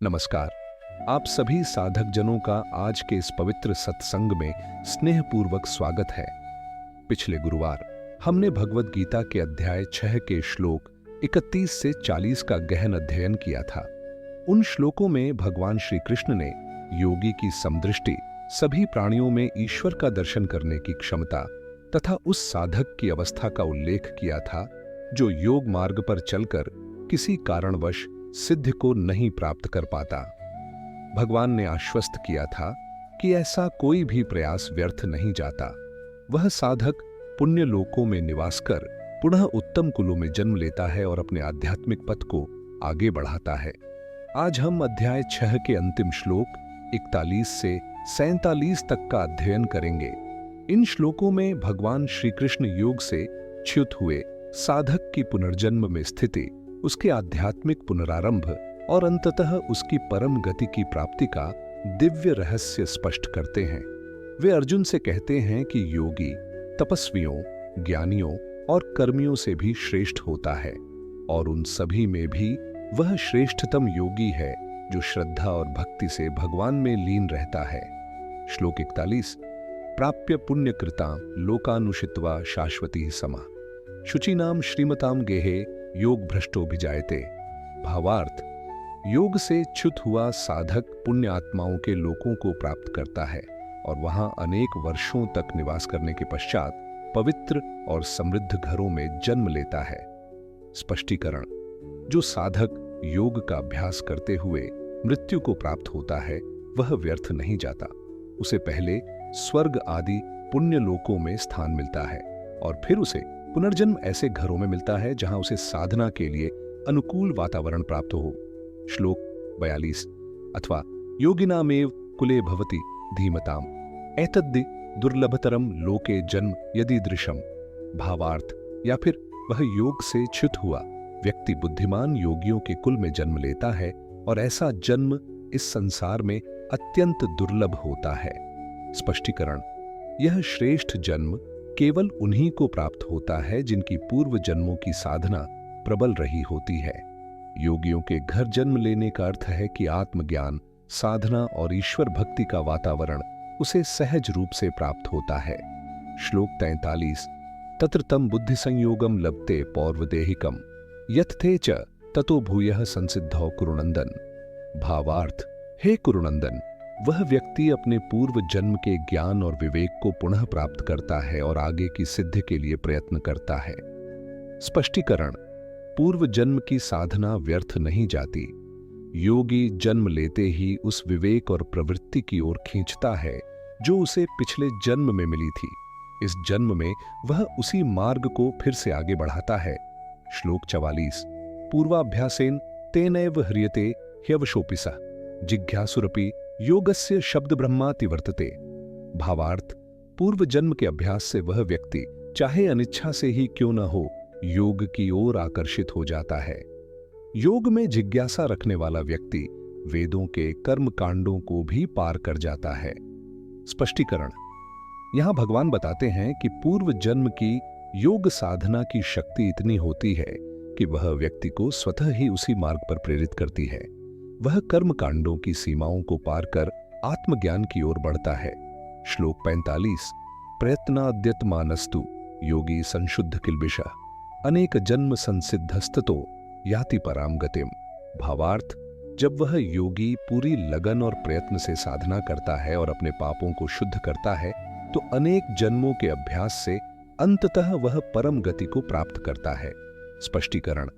नमस्कार। आप सभी साधक जनों का आज के इस पवित्र सत्संग में स्नेहपूर्वक स्वागत है। पिछले गुरुवार हमने भगवत गीता के अध्याय 6 के श्लोक 31 से 40 का गहन अध्ययन किया था। उन श्लोकों में भगवान श्री कृष्ण ने योगी की समदृष्टि, सभी प्राणियों में ईश्वर का दर्शन करने की क्षमता तथा उस साधक की अवस्था का उल्लेख किया था जो योग मार्ग पर चलकर किसी कारणवश सिद्धि को नहीं प्राप्त कर पाता। भगवान ने आश्वस्त किया था कि ऐसा कोई भी प्रयास व्यर्थ नहीं जाता। वह साधक पुण्य लोकों में निवास कर पुनः उत्तम कुलों में जन्म लेता है और अपने आध्यात्मिक पथ को आगे बढ़ाता है। आज हम अध्याय 6 के अंतिम श्लोक 41 से 47 तक का अध्ययन करेंगे। इन श्लोकों में भगवान श्री कृष्ण योग से च्युत हुए साधक की पुनर्जन्म में स्थिति, उसके आध्यात्मिक पुनरारंभ और अंततः उसकी परम गति की प्राप्ति का दिव्य रहस्य स्पष्ट करते हैं। वे अर्जुन से कहते हैं कि योगी तपस्वियों, ज्ञानियों और कर्मियों से भी श्रेष्ठ होता है और उन सभी में भी वह श्रेष्ठतम योगी है जो श्रद्धा और भक्ति से भगवान में लीन रहता है। श्लोक 41। प्राप्य पुण्यकृतां लोकानुषित्वा शाश्वती समा शुचिनाम श्रीमताम गेहे योग भ्रष्टोभिजायते। भावार्थ, योग से च्युत हुआ साधक पुण्य आत्माओं के लोकों को प्राप्त करता है और वहां अनेक वर्षों तक निवास करने के पश्चात पवित्र और समृद्ध घरों में जन्म लेता है। स्पष्टीकरण, जो साधक योग का अभ्यास करते हुए मृत्यु को प्राप्त होता है वह व्यर्थ नहीं जाता। उसे पहले स्वर्ग आदि पुण्य लोकों में स्थान मिलता है और फिर उसे पुनर्जन्म ऐसे घरों में मिलता है जहां उसे साधना के लिए अनुकूल वातावरण प्राप्त हो। श्लोक 42। अथवा योगिनामेव कुले भवति धीमताम एतद्दि दुर्लभतरम लोके जन्म यदीदृशम। भावार्थ, या फिर वह योग से च्युत हुआ व्यक्ति बुद्धिमान योगियों के कुल में जन्म लेता है और ऐसा जन्म इस संसार में अत्यंत दुर्लभ होता है। स्पष्टीकरण, यह श्रेष्ठ जन्म केवल उन्हीं को प्राप्त होता है जिनकी पूर्व जन्मों की साधना प्रबल रही होती है। योगियों के घर जन्म लेने का अर्थ है कि आत्मज्ञान, साधना और ईश्वर भक्ति का वातावरण उसे सहज रूप से प्राप्त होता है। श्लोक 43। तत्र तम बुद्धि संयोगम लभते पौर्वदेहिकम यत्थे च ततो भूयः संसिद्धौ कुरुनंदन। भावार्थ, हे कुरुनंदन, वह व्यक्ति अपने पूर्व जन्म के ज्ञान और विवेक को पुनः प्राप्त करता है और आगे की सिद्धि के लिए प्रयत्न करता है। स्पष्टीकरण, पूर्व जन्म की साधना व्यर्थ नहीं जाती। योगी जन्म लेते ही उस विवेक और प्रवृत्ति की ओर खींचता है जो उसे पिछले जन्म में मिली थी। इस जन्म में वह उसी मार्ग को फिर से आगे बढ़ाता है। श्लोक 44। पूर्वाभ्यासेन तेनैव ह्रियते ह्यवशोऽपिसः जिज्ञासुरपि योगस्य शब्द ब्रह्माति वर्तते। भावार्थ, पूर्व जन्म के अभ्यास से वह व्यक्ति चाहे अनिच्छा से ही क्यों न हो योग की ओर आकर्षित हो जाता है। योग में जिज्ञासा रखने वाला व्यक्ति वेदों के कर्म कांडों को भी पार कर जाता है। स्पष्टीकरण, यहां भगवान बताते हैं कि पूर्व जन्म की योग साधना की शक्ति इतनी होती है कि वह व्यक्ति को स्वतः ही उसी मार्ग पर प्रेरित करती है। वह कर्म कांडों की सीमाओं को पार कर आत्मज्ञान की ओर बढ़ता है। श्लोक 45। प्रयत्नाद्यतमानस्तु योगी संशुद्ध किल्बिषः अनेक जन्म संसिद्धस्ततो याति पराम गतिम। भावार्थ, जब वह योगी पूरी लगन और प्रयत्न से साधना करता है और अपने पापों को शुद्ध करता है तो अनेक जन्मों के अभ्यास से अंततः वह परम गति को प्राप्त करता है। स्पष्टीकरण,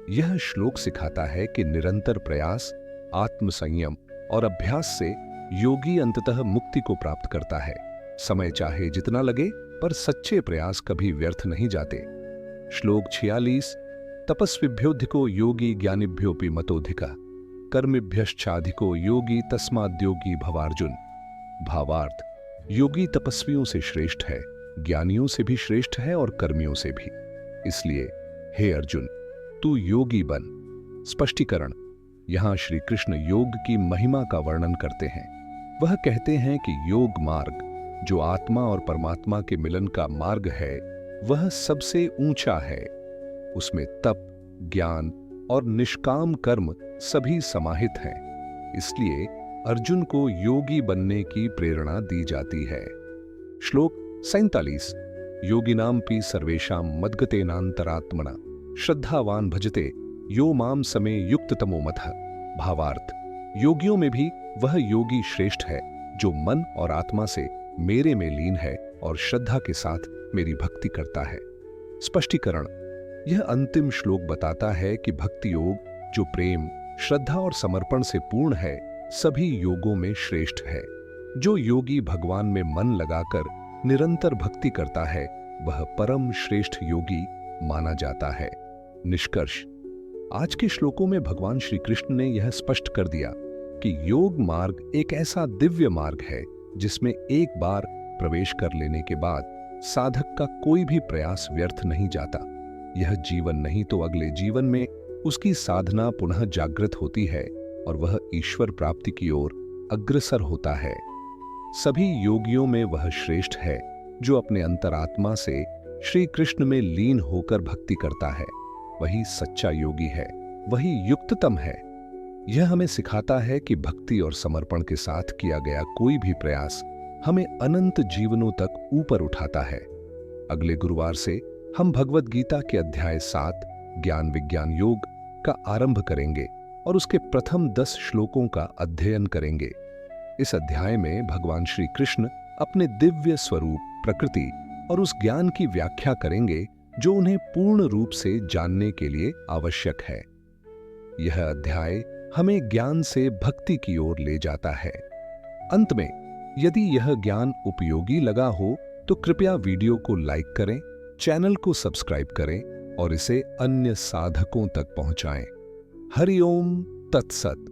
यह श्लोक सिखाता है कि निरंतर प्रयास, आत्म संयम और अभ्यास से योगी अंततः मुक्ति को प्राप्त करता है। समय चाहे जितना लगे पर सच्चे प्रयास कभी व्यर्थ नहीं जाते। श्लोक 46। तपस्विभ्योऽधिको योगी ज्ञानिभ्योऽपि मतोऽधिकः कर्मिभ्यश्चाधिको योगी तस्माद्योगी भवार्जुन। भावार्थ, योगी तपस्वियों से श्रेष्ठ है, ज्ञानियों से भी श्रेष्ठ है और कर्मियों से भी। इसलिए हे अर्जुन, तू योगी बन। स्पष्टीकरण, यहां श्री कृष्ण योग की महिमा का वर्णन करते हैं। वह कहते हैं कि योग मार्ग, जो आत्मा और परमात्मा के मिलन का मार्ग है, वह सबसे ऊंचा है। उसमें तप, ज्ञान और निष्काम कर्म सभी समाहित हैं। इसलिए अर्जुन को योगी बनने की प्रेरणा दी जाती है। श्लोक 47। योगिनामपि सर्वेषां मद्गतेनांतरात्मना श्रद्धावान भजते यो माम समे युक्ततमो मतः। भावार्थ, योगियों में भी वह योगी श्रेष्ठ है जो मन और आत्मा से मेरे में लीन है और श्रद्धा के साथ मेरी भक्ति करता है। स्पष्टीकरण, यह अंतिम श्लोक बताता है कि भक्ति योग जो प्रेम, श्रद्धा और समर्पण से पूर्ण है, सभी योगों में श्रेष्ठ है। जो योगी भगवान में मन लगाकर निरंतर भक्ति करता है, वह परम श्रेष्ठ योगी माना जाता है। निष्कर्ष, आज के श्लोकों में भगवान श्री कृष्ण ने यह स्पष्ट कर दिया कि योग मार्ग एक ऐसा दिव्य मार्ग है जिसमें एक बार प्रवेश कर लेने के बाद साधक का कोई भी प्रयास व्यर्थ नहीं जाता। यह जीवन नहीं तो अगले जीवन में उसकी साधना पुनः जागृत होती है और वह ईश्वर प्राप्ति की ओर अग्रसर होता है। सभी योगियों में वह श्रेष्ठ है जो अपने अंतरात्मा से श्री कृष्ण में लीन होकर भक्ति करता है। वही सच्चा योगी है, वही युक्ततम है। यह हमें सिखाता है कि भक्ति और समर्पण के साथ किया गया कोई भी प्रयास हमें अनंत जीवनों तक ऊपर उठाता है। अगले गुरुवार से हम भगवद गीता के अध्याय 7 ज्ञान विज्ञान योग का आरंभ करेंगे और उसके प्रथम 10 श्लोकों का अध्ययन करेंगे। इस अध्याय में भगवान श्री कृष्ण अपने दिव्य स्वरूप, प्रकृति और उस ज्ञान की व्याख्या करेंगे जो उन्हें पूर्ण रूप से जानने के लिए आवश्यक है। यह अध्याय हमें ज्ञान से भक्ति की ओर ले जाता है। अंत में, यदि यह ज्ञान उपयोगी लगा हो तो कृपया वीडियो को लाइक करें, चैनल को सब्सक्राइब करें और इसे अन्य साधकों तक पहुंचाएं। हरि ओम तत्सत।